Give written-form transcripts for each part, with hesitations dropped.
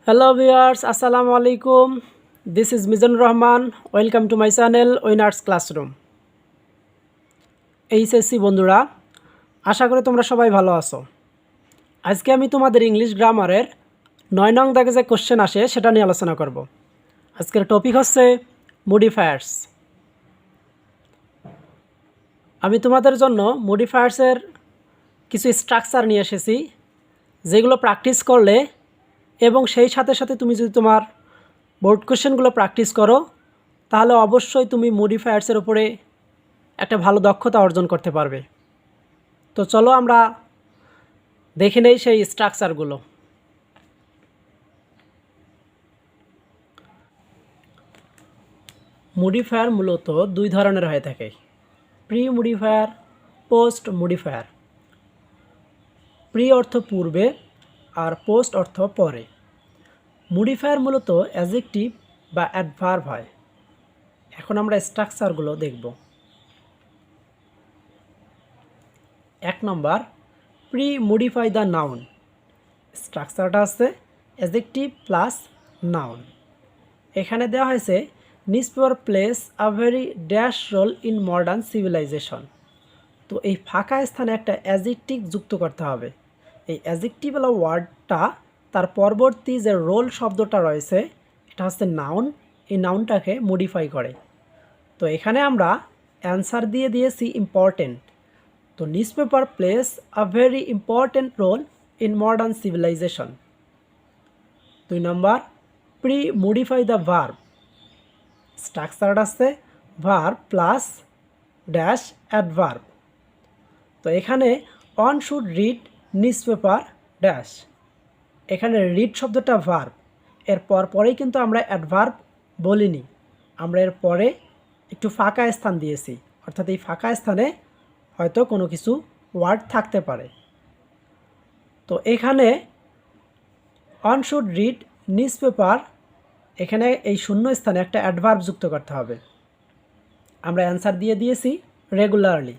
Hello viewers, Assalamu alaikum. This is Mizanur Rahman. Welcome to my channel Winners Classroom. HSC বন্ধুরা, আশা করি তোমরা সবাই ভালো আছো। আজকে আমি তোমাদের ইংলিশ গ্রামারের 9 নং দাগে যে কোশ্চেন আসে সেটা নিয়ে আলোচনা করব। আজকের টপিক হচ্ছে মডিফায়ার্স। আমি তোমাদের জন্য মডিফায়ার্সের কিছু স্ট্রাকচার নিয়ে এসেছি, যেগুলো প্র্যাকটিস করলে এবং সেই সাথে সাথে তুমি যদি তোমার বোর্ড কোশ্চেনগুলো প্র্যাকটিস করো, তাহলে অবশ্যই তুমি মডিফায়ার্সের উপরে একটা ভালো দক্ষতা অর্জন করতে পারবে। তো চলো আমরা দেখে নেই সেই স্ট্রাকচারগুলো। মডিফায়ার মূলত দুই ধরনের হয়ে থাকে, pre modifier, post modifier. Pre অর্থ পূর্বে আর পোস্ট অর্থ পরে। মডিফায়ার মূলত অ্যাডজেক্টিভ বা অ্যাডভার্ব হয়। এখন আমরা স্ট্রাকচারগুলো দেখব। 1 নম্বর, প্রি মডিফাই দ্য নাউন। স্ট্রাকচারটা আছে অ্যাডজেক্টিভ প্লাস নাউন। এখানে দেওয়া হয়েছে newspaper plays a very dash role in modern civilization. তো এই ফাঁকা স্থানে একটা অ্যাডজেক্টিভ যুক্ত করতে হবে। এই অ্যাডজেক্টিভ হলো ওয়ার্ডটা, তার পরবর্তী যে রোল শব্দটা রয়েছে এটা হচ্ছে নাউন। এই নাউনটাকে মডিফাই করে। তো এখানে আমরা অ্যান্সার দিয়ে দিয়েছি ইম্পর্টেন্ট। তো newspaper plays a very important role in modern civilization. 2 নম্বর, প্রি মডিফাই দ্য ভার্ব। স্ট্রাকচারটা আছে ভার্ব প্লাস ড্যাশ অ্যাডভার্ব। তো এখানে one should read newspaper dash. এখানে রিড শব্দটা ভার্ব, এর পরেই কিন্তু আমরা অ্যাডভার্ব বলিনি, আমরা এর পরে একটু ফাঁকা স্থান দিয়েছি, অর্থাৎ এই ফাঁকা স্থানে হয়তো কোনো কিছু ওয়ার্ড থাকতে পারে। তো এখানে অন শুড রিড নিউজপেপার, এখানে এই শূন্য স্থানে একটা অ্যাডভার্ব যুক্ত করতে হবে। আমরা অ্যান্সার দিয়ে দিয়েছি রেগুলারলি।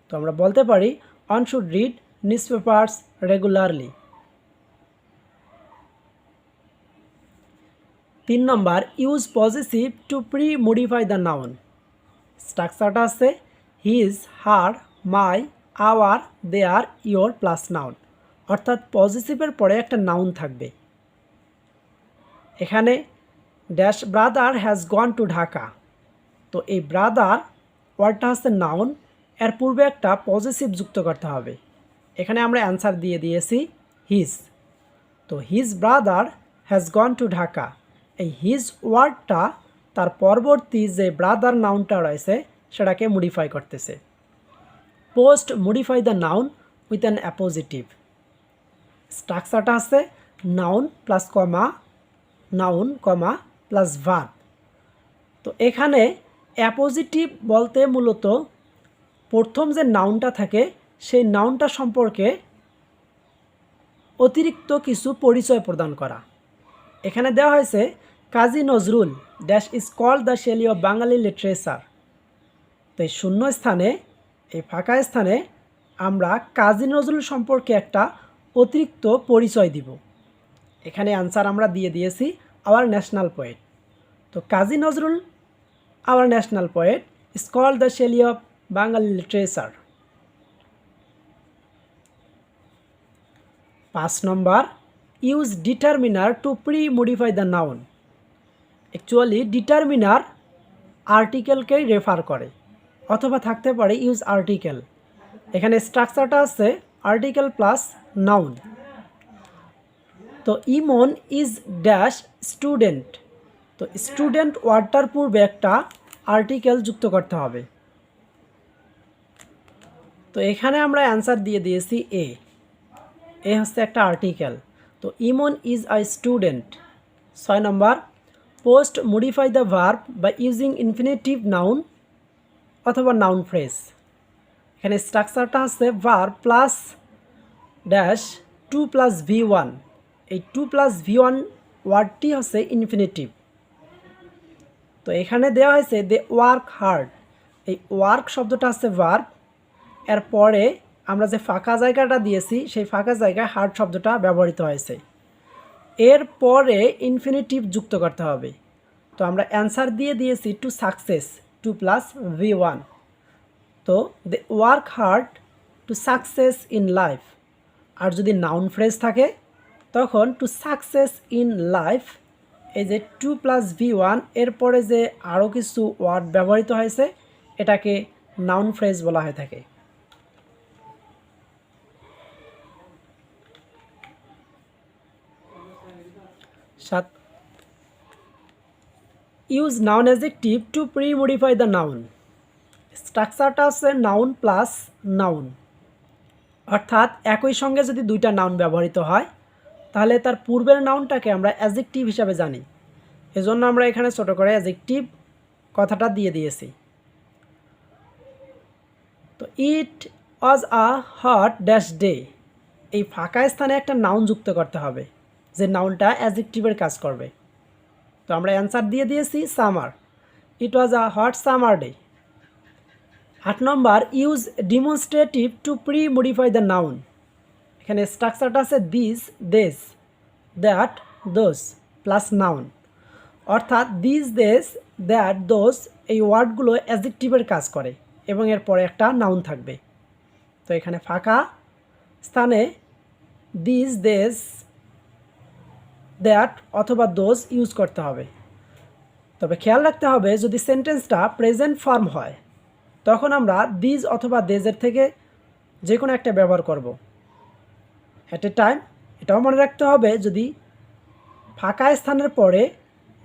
তো আমরা বলতে পারি one should read newspapers regularly. 3 number, use positive to pre modify the noun. স্ট্রাকচারটা আছে his, her, my, our, their, your plus noun. অর্থাৎ পজিটিভের পরে একটা নাউন থাকবে। এখানে dash brother has gone to Dhaka. তো এই ব্রাদার ওয়ার্ডটা হচ্ছে নাউন, এর পূর্বে একটা পজিটিভ যুক্ত করতে হবে। এখানে আমরা অ্যান্সার দিয়ে দিয়েছি হিজ। তো his brother has gone to Dhaka, এই হিজ ওয়ার্ডটা তার পরবর্তী যে ব্রাদার নাউনটা রয়েছে সেটাকে মডিফাই করতেছে। Post modify the noun with an appositive. স্ট্রাকচারটা আছে নাউন প্লাস কমা, নাউন কমা প্লাস ভার্ব। তো এখানে অ্যাপোজিটিভ বলতে মূলত প্রথম যে নাউনটা থাকে সেই নাউনটা সম্পর্কে অতিরিক্ত কিছু পরিচয় প্রদান করা। এখানে দেওয়া হয়েছে Kazi Nazrul dash is called the Shelley of Bengali literature. তো এই শূন্য স্থানে, এই ফাঁকা স্থানে আমরা কাজী নজরুল সম্পর্কে একটা অতিরিক্ত পরিচয় দিব। এখানে অ্যান্সার আমরা দিয়ে দিয়েছি আওয়ার ন্যাশনাল পোয়েট। তো Kazi Nazrul our national poet is called the Shelley of Bengali literature. 5 number, use determiner to pre modify the noun. Actually determiner আর্টিকেলকেই রেফার করে, অথবা থাকতে পারে ইউজ আর্টিকেল। এখানে স্ট্রাকচারটা আছে আর্টিকেল প্লাস নাউন। তো ইমন ইজ ড্যাশ স্টুডেন্ট। তো স্টুডেন্ট ওয়ার্ডটার পূর্বে একটা আর্টিকেল যুক্ত করতে হবে। তো এখানে আমরা অ্যান্সার দিয়ে দিয়েছি এ হচ্ছে একটা আর্টিকেল। তো Emon is a student. 6 number, post modify the verb by using infinitive noun অথবা নাউন ফ্রেজ। এখানে স্ট্রাকচারটা হচ্ছে verb plus dash 2 plus V1। এই 2 প্লাস V1 ওয়ার্ডটি হচ্ছে ইনফিনিটিভ। তো এখানে দেওয়া হয়েছে দে ওয়ার্ক হার্ড। এই ওয়ার্ক শব্দটা হচ্ছে ভার্ব, এরপরে আমরা যে ফাঁকা জায়গাটা দিয়েছি সেই ফাঁকা জায়গায় হার্ড শব্দটা ব্যবহৃত হয়েছে। এর পরে ইনফিনিটিভ যুক্ত করতে হবে। তো আমরা অ্যান্সার দিয়ে দিয়েছি to success, two plus V1। তো they work hard to success in life. আর যদি নাউন ফ্রেজ থাকে তখন টু সাকসেস ইন লাইফ, এই যে টু প্লাস V1 এরপরে যে আরও কিছু ওয়ার্ড ব্যবহৃত হয়েছে এটাকে নাউন ফ্রেজ বলা হয়ে থাকে। 7 use noun adjective two pre modify the noun. স্ট্রাকচারটা আছে নাউন প্লাস নাউন, অর্থাৎ একই সঙ্গে যদি দুইটা নাউন ব্যবহৃত হয় তাহলে তার পূর্বের নাউনটাকে আমরা অ্যাডজেক্টিভ হিসাবে জানি। এজন্য আমরা এখানে ছোট করে অ্যাডজেক্টিভ কথাটা দিয়ে দিয়েছি। তো ইট ওয়াজ আ হট ড্যাশ ডে, এই ফাঁকা স্থানে একটা নাউন যুক্ত করতে হবে যে নাউনটা অ্যাডজেক্টিভের কাজ করবে। তো আমরা অ্যান্সার দিয়ে দিয়েছি summer, it was a hot summer day. 8 number use demonstrative two pre modify the noun. এখানে স্ট্রাকচারটা আছে দিস, দেস, দ্যাট, দোজ প্লাস নাউন, অর্থাৎ দিস, দেস, দ্যাট, দোজ এই ওয়ার্ডগুলো অ্যাডজেক্টিভের কাজ করে এবং এরপরে একটা নাউন থাকবে। তো এখানে ফাঁকা স্থানে দিস, দেস, দ্যাট অথবা দোজ ইউজ করতে হবে। তবে খেয়াল রাখতে হবে যদি সেন্টেন্সটা প্রেজেন্ট ফর্ম হয় তখন আমরা দিস অথবা দেজের থেকে যে কোনো একটা ব্যবহার করব অ্যাট এ টাইম। এটাও মনে রাখতে হবে যদি ফাঁকা স্থানের পরে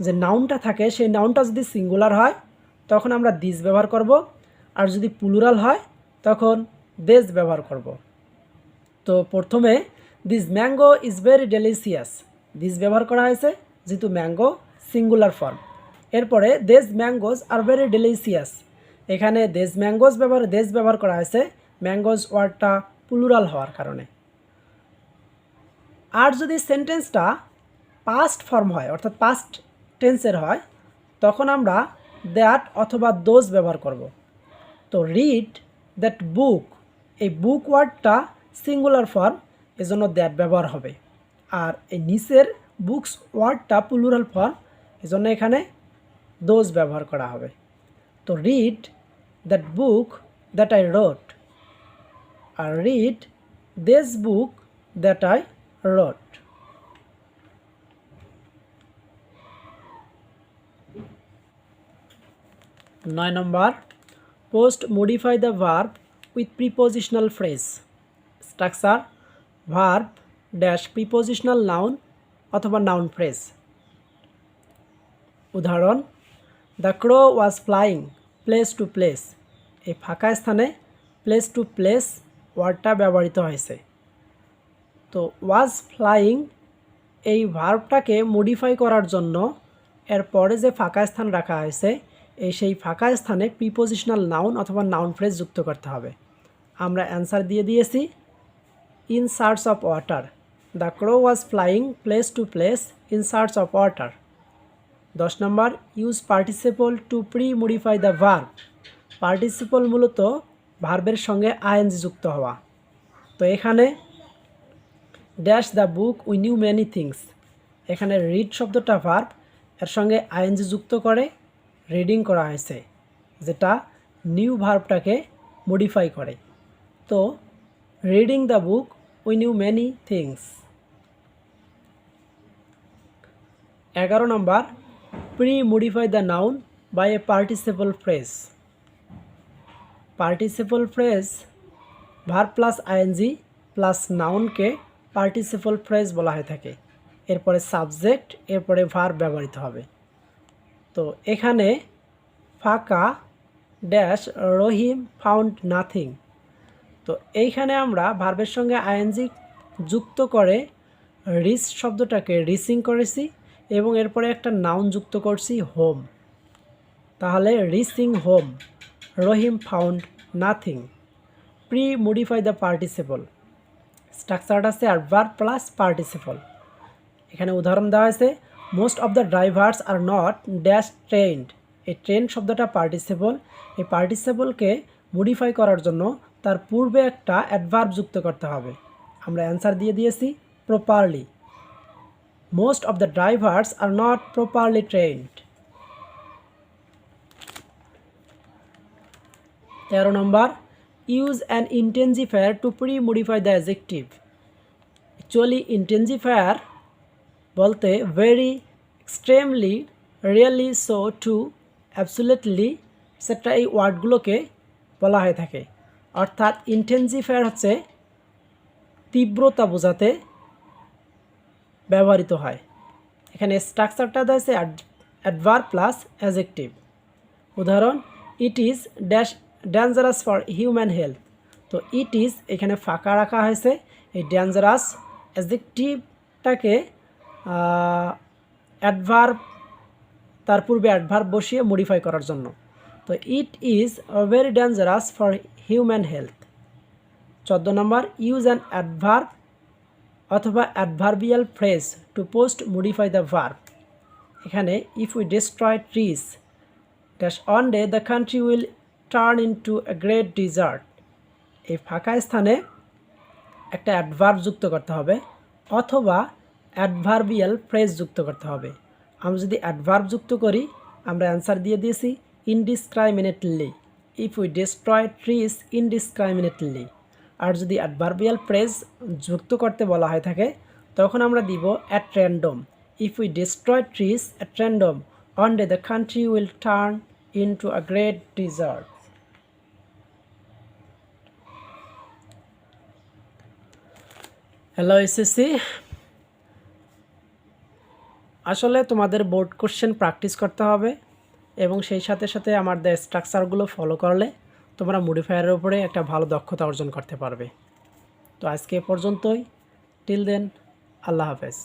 যে নাউনটা থাকে সেই নাউনটা যদি সিঙ্গুলার হয় তখন আমরা দিস ব্যবহার করব, আর যদি প্লুরাল হয় তখন দেজ ব্যবহার করব। তো প্রথমে this mango is very delicious, this ব্যবহার করা হয়েছে যেহেতু ম্যাঙ্গো সিঙ্গুলার ফর্ম। এরপরে these mangoes are very delicious, এখানে দেজ ব্যবহার করা হয়েছে ম্যাঙ্গোজ ওয়ার্ডটা প্লুরাল হওয়ার কারণে। আর যদি সেন্টেন্সটা পাস্ট ফর্ম হয় অর্থাৎ পাস্ট টেন্সের হয় তখন আমরা দ্যাট অথবা দোজ ব্যবহার করব। তো রিড দ্যাট বুক, এই বুক ওয়ার্ডটা সিঙ্গুলার ফর্ম এজন্য দ্যাট ব্যবহার হবে, আর এই নিচের বুকস ওয়ার্ডটা প্লুরাল ফর্ম এজন্য এখানে দোজ ব্যবহার করা হবে। তো read that book that I wrote, আর read this book that I wrote. নয় number post modify the verb with prepositional phrase. Structure verb dash prepositional noun অথবা নাউন ফ্রেজ। উদাহরণ the crow was flying place to place, এই ফাঁকা স্থানে place to place ওয়ার্ডটা ব্যবহৃত হয়েছে। তো ওয়াজ ফ্লাইং এই ভার্বটাকে মডিফাই করার জন্য এরপরে যে ফাঁকা স্থান রাখা হয়েছে সেই ফাঁকা স্থানে প্রিপোজিশনাল নাউন অথবা নাউন ফ্রেজ যুক্ত করতে হবে। আমরা অ্যান্সার দিয়ে দিয়েছি in search of water, the crow was flying place to place in search of water. 10 নম্বর use participle to pre modify the verb. Participle মূলত ভার্বের সঙ্গে আইএনজি যুক্ত হওয়া। তো এখানে dash the book we knew many things, এখানে read শব্দটা ভার্ব এর সঙ্গে আইএনজি যুক্ত করে রিডিং করা হয়েছে যেটা নিউ ভার্বটাকে মডিফাই করে। তো reading the book we knew many things. 11 number pre modify the noun by a participle phrase. Participle phrase verb plus ING plus নাউনকে পার্টিসিপল ফ্রেজ বলা হয়ে থাকে। এরপরে সাবজেক্ট, এরপরে ভার্ব ব্যবহৃত হবে। তো এখানে ফাঁকা ড্যাশ রহিম ফাউন্ড নাথিং, তো এইখানে আমরা ভার্বের সঙ্গে আইএনজি যুক্ত করে রিচ শব্দটাকে রিচিং করেছি এবং এরপরে একটা নাউন যুক্ত করছি হোম। তাহলে reaching home, Rahim found nothing. Pre modify the participle. স্ট্রাকচারটা আছে আর ভার্ব প্লাস পার্টিসিপল। এখানে উদাহরণ দেওয়া হয়েছে most of the drivers are not dash trained, এই ট্রেন্ড শব্দটা পার্টিসিপল। এই পার্টিসিপলকে মডিফাই করার জন্য তার পূর্বে একটা অ্যাডভার্ব যুক্ত করতে হবে। আমরা অ্যান্সার দিয়ে দিয়েছি properly, most of the drivers are not properly trained. 13 number, use an intensifier to pre-modify the adjective. Actually intensifier বলতে very, extremely, really, so, to, absolutely, etc. এই ওয়ার্ডগুলোকে বলা হয়ে থাকে। অর্থাৎ ইন্টেন্সিফায়ার হচ্ছে তীব্রতা বোঝাতে ব্যবহৃত হয়। এখানে স্ট্রাকচারটা আছে অ্যাডভার্ব প্লাস অ্যাডজেক্টিভ। উদাহরণ, it is dash dangerous for human health. তো ইট ইজ এখানে ফাঁকা রাখা হয়েছে এই ডেঞ্জারাস অ্যাডজেক্টিভটাকে অ্যাডভার্ব তার পূর্বে অ্যাডভার্ব বসিয়ে মডিফাই করার জন্য। তো it is very dangerous for human health. 14 number, use an adverb অথবা adverbial phrase to post modify the verb. এখানে if we destroy trees dash one day the country will turn into a great desert. এই ফাঁকা স্থানে একটা adverb যুক্ত করতে হবে অথবা অ্যাডভার্বিয়াল ফ্রেজ যুক্ত করতে হবে। আমরা যদি অ্যাডভার্ব যুক্ত করি আমরা অ্যান্সার দিয়ে দিয়েছি ইনডিসক্রাইমিনেটলি, ইফ উই ডিস্ট্রয় ট্রিজ ইনডিসক্রাইমিনেটলি। আর যদি অ্যাডভার্বিয়াল ফ্রেজ যুক্ত করতে বলা হয়ে থাকে তখন আমরা দিব at random, if we destroy trees at random one day the country will turn into a great desert. Hello SSC, আসলে তোমাদের বোর্ড কোশ্চেন প্র্যাকটিস করতে হবে এবং সেই সাথে সাথে আমাদের স্ট্রাকচারগুলো ফলো করলে তোমরা মডিফায়ারের উপরে একটা ভালো দক্ষতা অর্জন করতে পারবে। তো আজকে এ পর্যন্তই, টিল দেন, আল্লাহ হাফেজ।